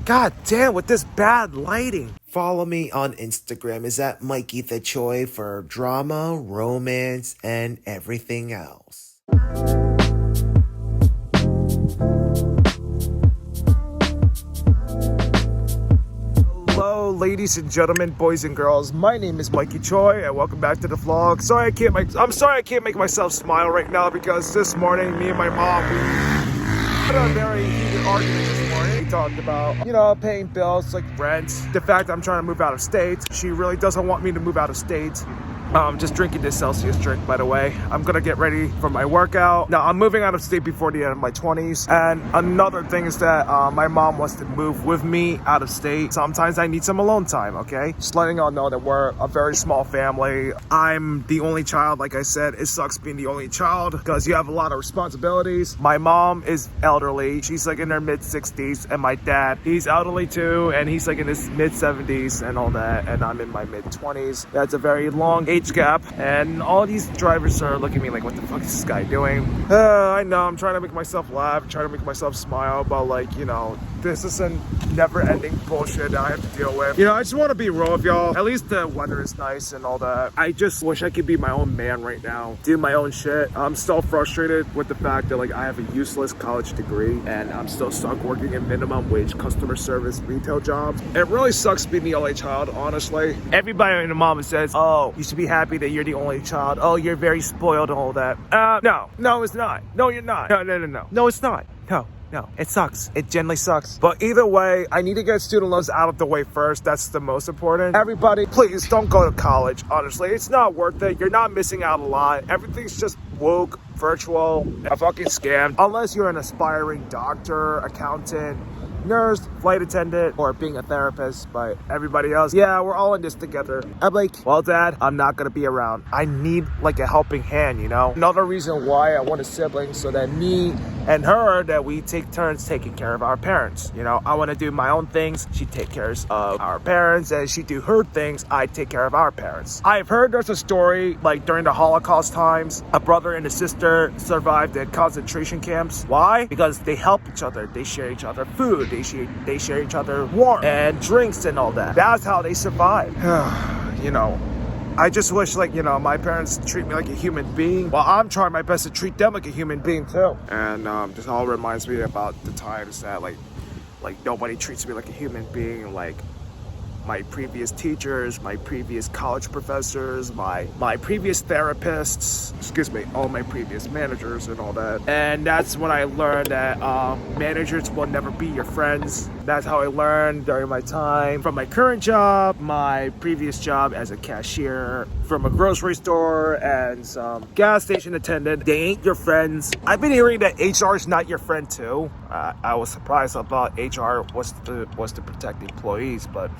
God damn, with this bad lighting. Follow me on Instagram. Is at Mikey the Choi for drama, romance, and everything else. Hello, ladies and gentlemen, boys and girls. My name is Mikey Choi, and welcome back to the vlog. I'm sorry I can't make myself smile right now because this morning, me and my mom, we had a very heated argument this morning. We talked about, paying bills like rent, the fact I'm trying to move out of state. She really doesn't want me to move out of state. Just drinking this Celsius drink, by the way. I'm gonna get ready for my workout. Now, I'm moving out of state before the end of my 20s. And another thing is that my mom wants to move with me out of state. Sometimes I need some alone time, okay? Just letting y'all know that we're a very small family. I'm the only child, like I said. It sucks being the only child because you have a lot of responsibilities. My mom is elderly. She's like in her mid-60s. And my dad, he's elderly too. And he's like in his mid-70s and all that. And I'm in my mid-20s. That's a very long age gap, and all these drivers are looking at me like, what the fuck is this guy doing? I know, I'm trying to make myself laugh, trying to make myself smile, but this is a never-ending bullshit that I have to deal with. I just want to be real with y'all. At least the weather is nice and all that. I just wish I could be my own man right now, do my own shit. I'm still frustrated with the fact that I have a useless college degree and I'm still stuck working in minimum wage customer service retail jobs. It really sucks being the only child, honestly. Everybody in the mom says, oh, you should be happy that you're the only child. Oh, you're very spoiled and all that. No, it's not. No, you're not. No, it's not. No, it sucks. It generally sucks. But either way, I need to get student loans out of the way first. That's the most important. Everybody, please don't go to college. Honestly, it's not worth it. You're not missing out a lot. Everything's just woke, virtual, a fucking scam. Unless you're an aspiring doctor, accountant, nurse, flight attendant, or being a therapist. But everybody else, yeah, we're all in this together. I'm like, well, Dad, I'm not gonna be around. I need a helping hand, Another reason why I want a sibling, so that me and her, that we take turns taking care of our parents. I want to do my own things. She take care of our parents, and she do her things. I take care of our parents. I've heard there's a story during the Holocaust times, a brother and a sister survived at concentration camps. Why? Because they help each other. They share each other food. They share each other warmth and drinks and all that. That's how they survive. I just wish my parents treat me like a human being. Well, I'm trying my best to treat them like a human being too. And this all reminds me about the times that nobody treats me like a human being. My previous teachers, my previous college professors, my previous therapists, all my previous managers and all that. And that's when I learned that managers will never be your friends. That's how I learned during my time from my current job, my previous job as a cashier from a grocery store and some gas station attendant. They ain't your friends. I've been hearing that HR is not your friend too. I was surprised. I thought HR was to protect employees, but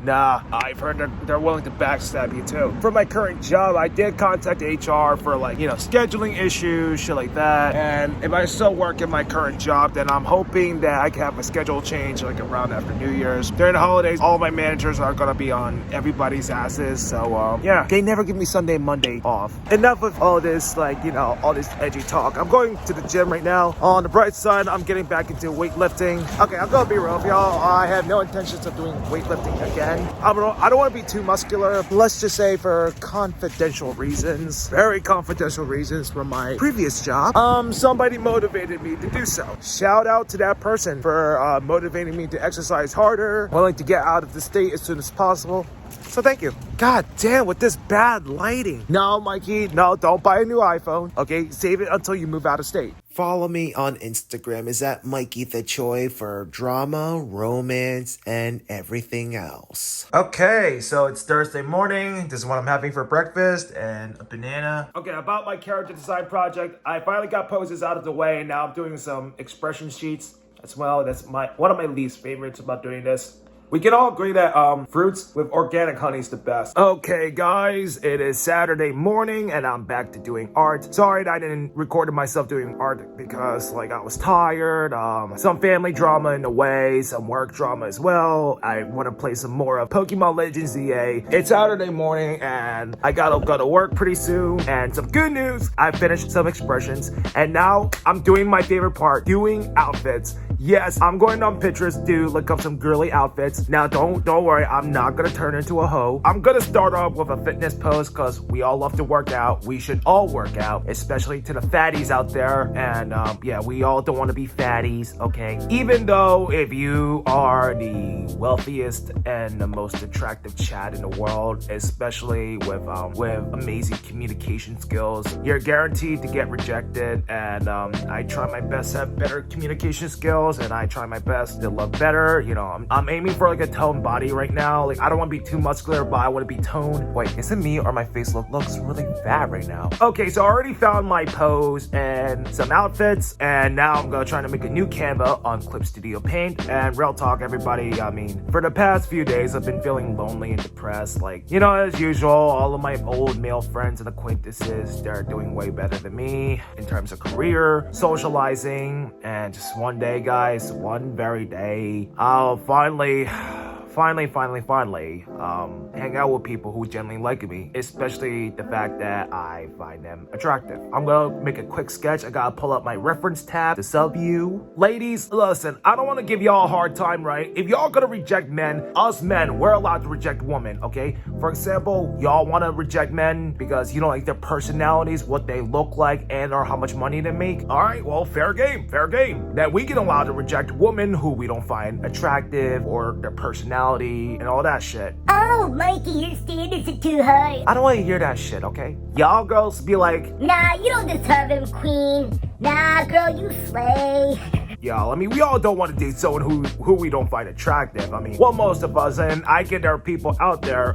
nah, I've heard they're willing to backstab you too. For my current job, I did contact HR for scheduling issues, shit like that. And if I still work in my current job, then I'm hoping that I can have a schedule change around after New Year's. During the holidays, all of my managers are gonna be on everybody's asses. So yeah, they never give me Sunday, Monday off. Enough of all this all this edgy talk. I'm going to the gym right now. On the bright side, I'm getting back into weightlifting. Okay, I'm gonna be real with y'all. I have no intentions of doing weightlifting again. I don't want to be too muscular. Let's just say for confidential reasons, very confidential reasons from my previous job, somebody motivated me to do so. Shout out to that person for motivating me to exercise harder, willing to get out of the state as soon as possible. So thank you. God damn, with this bad lighting. No, Mikey, no, don't buy a new iPhone. Okay, save it until you move out of state. Follow me on Instagram. Is at Mikey the Choi for drama, romance, and everything else. Okay, so it's Thursday morning. This is what I'm having for breakfast and a banana. Okay, about my character design project, I finally got poses out of the way, and now I'm doing some expression sheets as well. That's one of my least favorites about doing this. We can all agree that fruits with organic honey is the best. Okay, guys, it is Saturday morning and I'm back to doing art. Sorry that I didn't record myself doing art because I was tired. Some family drama in the way, some work drama as well. I want to play some more of Pokemon Legends ZA. It's Saturday morning and I gotta go to work pretty soon. And some good news, I finished some expressions and now I'm doing my favorite part, doing outfits. Yes, I'm going on Pinterest to look up some girly outfits. Now, don't worry, I'm not gonna turn into a hoe. I'm gonna start off with a fitness pose because we all love to work out. We should all work out, especially to the fatties out there. And yeah, we all don't want to be fatties, okay? Even though if you are the wealthiest and the most attractive Chad in the world, especially with amazing communication skills, you're guaranteed to get rejected. And I try my best to have better communication skills, and I try my best to look better. You know, I'm aiming for like a toned body right now. Like, I don't want to be too muscular, but I want to be toned. Wait, is it me or my face looks really fat right now? Okay, so I already found my pose and some outfits, and now I'm gonna try to make a new Canva on Clip Studio Paint. And real talk, everybody, I mean, for the past few days, I've been feeling lonely and depressed. Like, you know, as usual, all of my old male friends and acquaintances, they're doing way better than me in terms of career, socializing, and just one day, guys, one very day, I'll finally hang out with people who genuinely like me, especially the fact that I find them attractive. I'm gonna make a quick sketch. I gotta pull up my reference tab to sub you. Ladies, listen, I don't want to give y'all a hard time, right? If y'all gonna reject men, us men, we're allowed to reject women, okay? For example, y'all want to reject men because you don't like their personalities, what they look like, and or how much money they make. All right, well, fair game. That we can allow to reject women who we don't find attractive or their personality and all that shit. Oh, Mikey, your standards are too high. I don't want to hear that shit, okay? Y'all girls be like, nah, you don't deserve him, queen. Nah, girl, you slay. Y'all, I mean, we all don't want to date someone who we don't find attractive. I mean, well, most of us, and I get there are people out there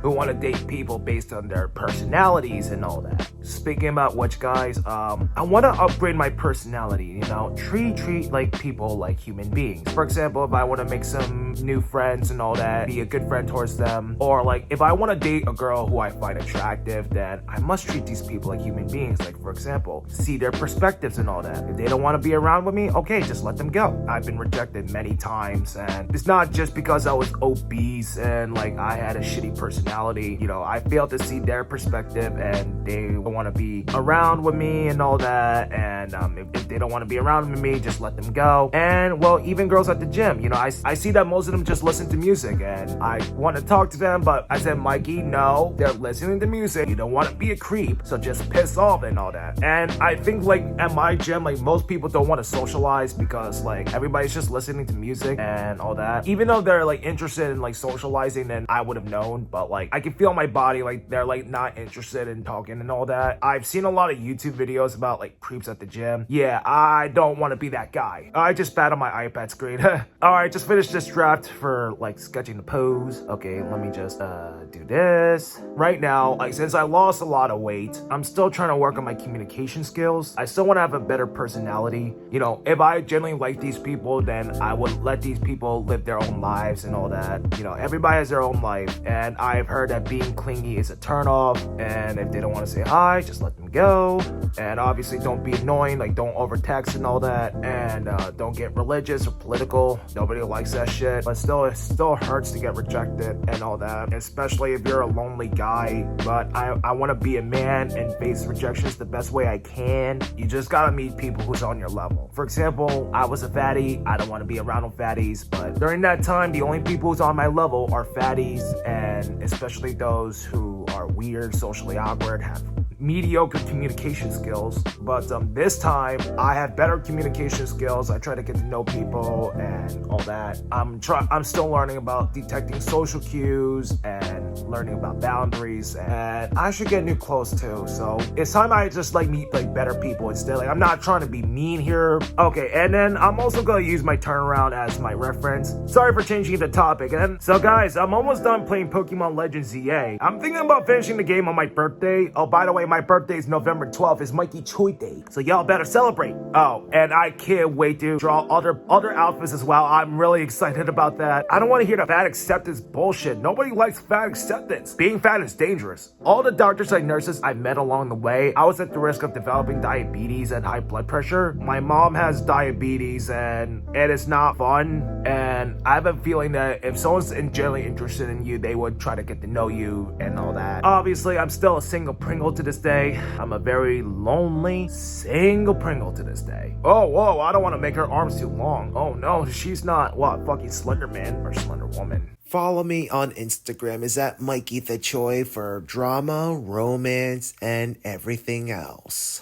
who want to date people based on their personalities and all that. Speaking about which, guys, I want to upgrade my personality, you know, treat like people like human beings. For example, if I want to make some new friends and all that, be a good friend towards them, or like if I want to date a girl who I find attractive, then I must treat these people like human beings. Like, for example, see their perspectives and all that. If they don't want to be around with me, okay, just let them go. I've been rejected many times, and it's not just because I was obese and like I had a shitty personality. You know, I failed to see their perspective, and they want to be around with me and all that. And if they don't want to be around with me, just let them go. And well, even girls at the gym, you know, I see that most of them just listen to music, and I want to talk to them, but I said, Mikey, no, they're listening to music. You don't want to be a creep, so just piss off and all that. And I think like at my gym, like most people don't want to socialize because like everybody's just listening to music and all that. Even though they're like interested in like socializing, then I would have known, but like I can feel my body like they're like not interested in talking and all that. I've seen a lot of YouTube videos about like creeps at the gym. Yeah, I don't want to be that guy. I just spat on my iPad screen. All right, just finished this draft for like sketching the pose. Okay, let me just do this. Right now, like since I lost a lot of weight, I'm still trying to work on my communication skills. I still want to have a better personality. You know, if I genuinely like these people, then I would let these people live their own lives and all that. You know, everybody has their own life, and I've heard that being clingy is a turnoff, and if they don't want to say hi, just let them go. And obviously don't be annoying, like don't over text and all that, and don't get religious or political. Nobody likes that shit, but still, it still hurts to get rejected and all that, especially if you're a lonely guy. But I want to be a man and face rejections the best way I can. You just gotta meet people who's on your level. For example, I was a fatty. I don't want to be around fatties, but during that time, the only people who's on my level are fatties, and especially those who are weird, socially awkward, have mediocre communication skills. But this time I have better communication skills. I try to get to know people and all that. I'm still learning about detecting social cues and learning about boundaries, and I should get new clothes too. So it's time I just like meet like better people instead. Like I'm not trying to be mean here. Okay, and then I'm also gonna use my turnaround as my reference. Sorry for changing the topic. And so guys, I'm almost done playing Pokemon Legends ZA. I'm thinking about finishing the game on my birthday. Oh, by the way, my birthday is November 12th. It's Mikey Choi Day, so y'all better celebrate. Oh, and I can't wait to draw other outfits as well. I'm really excited about that. I don't want to hear the fat acceptance bullshit. Nobody likes fat acceptance. Being fat is dangerous. All the doctors and nurses I met along the way, I was at the risk of developing diabetes and high blood pressure. My mom has diabetes, and it is not fun. And I have a feeling that if someone's genuinely interested in you, they would try to get to know you and all that. Obviously, I'm still a single Pringle to this day. I'm a very lonely single Pringle to this day. Oh, whoa, I don't want to make her arms too long. Oh no, she's not, what, fucking Slender Man or Slender Woman. Follow me on Instagram is at Mikey the Choi for drama, romance, and everything else.